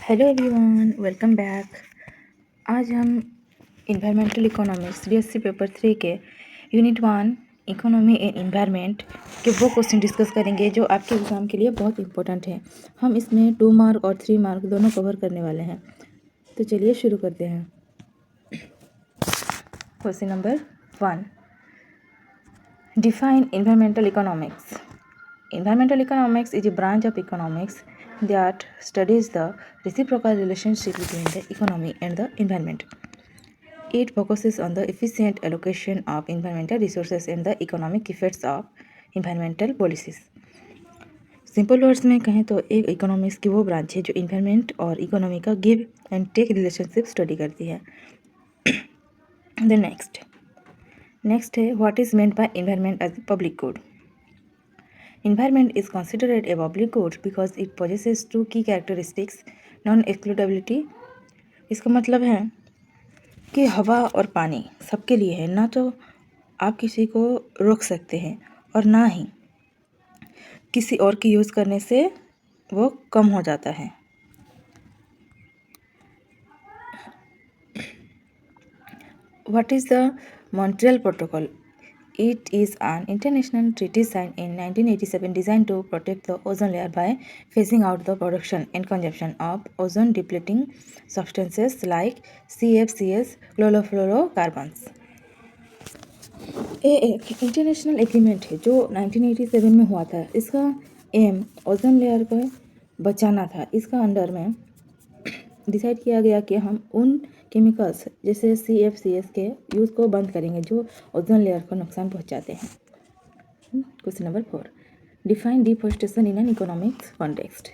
Hello everyone, welcome back. आज हम environmental economics BSc paper 3 के यूनिट 1 इकोनॉमी एंड इन्वायरमेंट के वो क्वेश्चन डिस्कस करेंगे जो आपके एग्ज़ाम के लिए बहुत इंपॉर्टेंट है। हम इसमें 2 मार्क और 3 मार्क दोनों कवर करने वाले हैं। तो चलिए शुरू करते हैं। Question number 1, define environmental economics. Environmental economics is a branch of economics that studies the reciprocal relationship between the economy and the environment. It focuses on the efficient allocation of environmental resources and the economic effects of environmental policies. Simple words में कहें तो एक economics की वो branch है जो environment और economy का give and take relationship study करती है। द नेक्स्ट है what is meant by environment as public good. Environment is considered a public good because it possesses two key characteristics, non-excludability। इसका मतलब है कि हवा और पानी सबके लिए है, ना तो आप किसी को रोक सकते हैं और ना ही किसी और की यूज़ करने से वो कम हो जाता है। What is the Montreal Protocol? It is an international treaty signed in 1987 designed to protect the ozone layer by phasing out the production and consumption of ozone depleting substances like CFCs, chlorofluorocarbons। ये एक international agreement है जो 1987 में हुआ था। इसका M ozone layer को बचाना था। इसका अंडर में डिसाइड किया गया कि हम उन केमिकल्स जैसे CFCs के यूज़ को बंद करेंगे जो ओजोन लेयर को नुकसान पहुंचाते हैं। Question number 4, define deforestation in an economics context.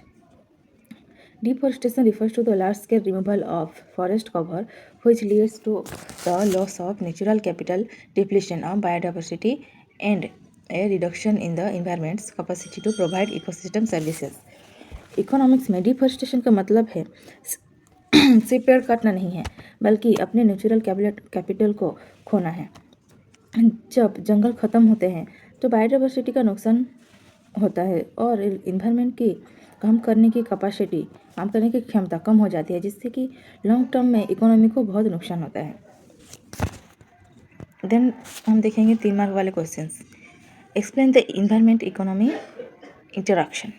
Deforestation refers to the large-scale removal of forest cover which leads to the loss of natural capital, depletion of biodiversity, and a reduction in the environment's capacity to provide ecosystem services। Economics में deforestation का मतलब है सिर्फ पेड़ काटना नहीं है, बल्कि अपने नेचुरल कैपिटल को खोना है। जब जंगल ख़त्म होते हैं तो बायोडाइवर्सिटी का नुकसान होता है और इन्वायरमेंट की काम करने की क्षमता कम हो जाती है, जिससे कि लॉन्ग टर्म में इकोनॉमी को बहुत नुकसान होता है। देन हम देखेंगे 3 मार्क वाले questions. Explain the environment economy interaction.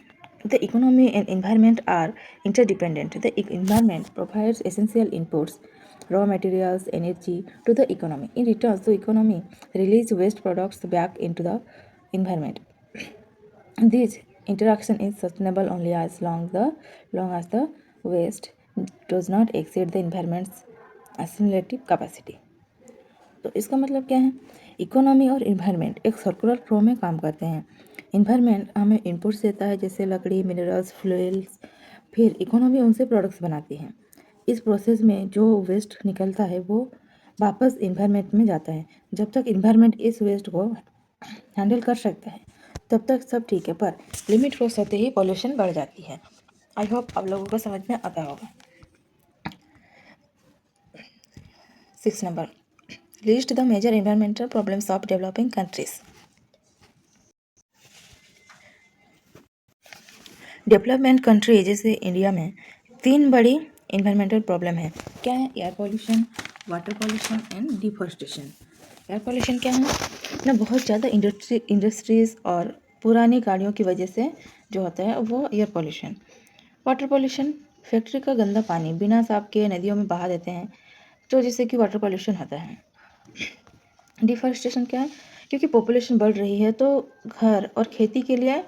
The economy and environment are interdependent. The environment provides essential inputs, raw materials, energy to the economy. In return, the economy releases waste products back into the environment. This interaction is sustainable only as long as the waste does not exceed the environment's assimilative capacity. तो इसका मतलब क्या है? Economy और environment एक circular flow में काम करते हैं। इन्वायरमेंट हमें इनपुट्स देता है जैसे लकड़ी, मिनरल्स, फ्यूल्स, फिर इकोनॉमी उनसे प्रोडक्ट्स बनाती है। इस प्रोसेस में जो वेस्ट निकलता है वो वापस इन्वायरमेंट में जाता है। जब तक इन्वायरमेंट इस वेस्ट को हैंडल कर सकता है तब तक सब ठीक है, पर लिमिट क्रॉस होते ही पॉल्यूशन बढ़ जाती है। आई होप आप लोगों को समझ में आता होगा। 6 number, list the major environmental problems of developing countries. Development country जैसे इंडिया में 3 बड़ी इन्वायरमेंटल प्रॉब्लम है। क्या है? Air pollution, water pollution and deforestation. Air pollution क्या है ना, बहुत ज़्यादा इंडस्ट्रीज़ और पुरानी गाड़ियों की वजह से जो होता है वो air pollution. Water pollution, factory का गंदा पानी बिना साफ किए नदियों में बहा देते हैं, तो जिससे कि वाटर पॉल्यूशन होता है। डिफॉरेस्टेशन क्या है? क्योंकि पॉपुलेशन बढ़ रही है तो घर और खेती के लिए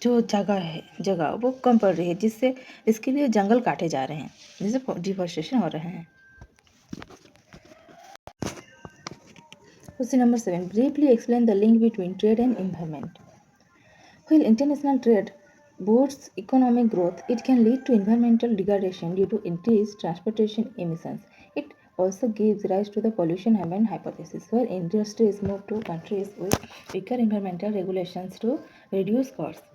जो जगह वो कम पड़ रही है, जिससे इसके लिए जंगल काटे जा रहे हैं, जिससे डिफॉरेस्टेशन हो रहे हैं। Question number 7, briefly explain the link between trade and environment. Wheel international trade boosts economic growth, it can lead to environmental degradation due to increased transportation emissions. It also gives rise to the pollution heaven hypothesis, where industries move to countries with weaker environmental regulations to reduce costs.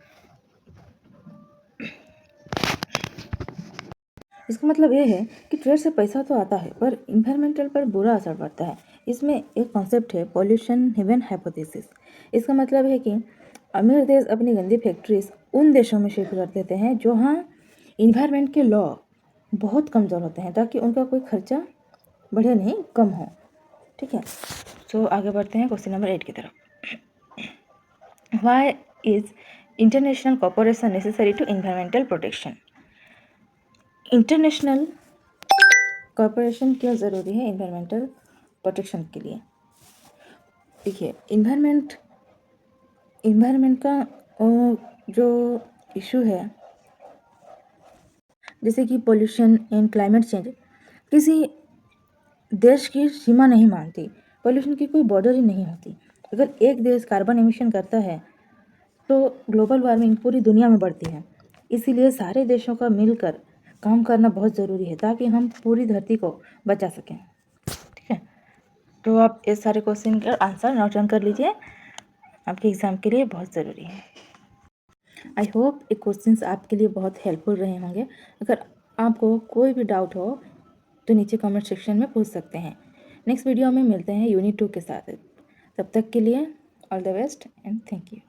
इसका मतलब ये है कि trade से पैसा तो आता है पर इन्वायरमेंटल पर बुरा असर पड़ता है। इसमें एक कॉन्सेप्ट है पॉल्यूशन हेवन हाइपोथेसिस। इसका मतलब है कि अमीर देश अपनी गंदी फैक्ट्रीज उन देशों में शिफ्ट कर देते हैं जहाँ इन्वायरमेंट के लॉ बहुत कमज़ोर होते हैं ताकि उनका कोई खर्चा बढ़े नहीं, कम हो। ठीक है, तो आगे बढ़ते हैं क्वेश्चन नंबर 8 की तरफ। Why is international cooperation necessary to environmental protection? International cooperation क्यों ज़रूरी है इन्वायरमेंटल प्रोटेक्शन के लिए? देखिए, इन्वायरमेंट का जो इशू है, जैसे कि पोल्यूशन एंड क्लाइमेट चेंज, किसी देश की सीमा नहीं मानती। पोल्यूशन की कोई बॉर्डर ही नहीं होती। अगर एक देश कार्बन एमिशन करता है तो ग्लोबल वार्मिंग पूरी दुनिया में बढ़ती है। इसीलिए सारे देशों का मिलकर काम करना बहुत ज़रूरी है ताकि हम पूरी धरती को बचा सकें। ठीक है, तो आप इस सारे क्वेश्चन का आंसर नोट डाउन कर लीजिए, आपके एग्ज़ाम के लिए बहुत ज़रूरी है। आई होप ये क्वेश्चंस आपके लिए बहुत हेल्पफुल रहे होंगे। अगर आपको कोई भी डाउट हो तो नीचे कमेंट सेक्शन में पूछ सकते हैं। नेक्स्ट वीडियो में मिलते हैं यूनिट 2 के साथ। तब तक के लिए all the best and thank you.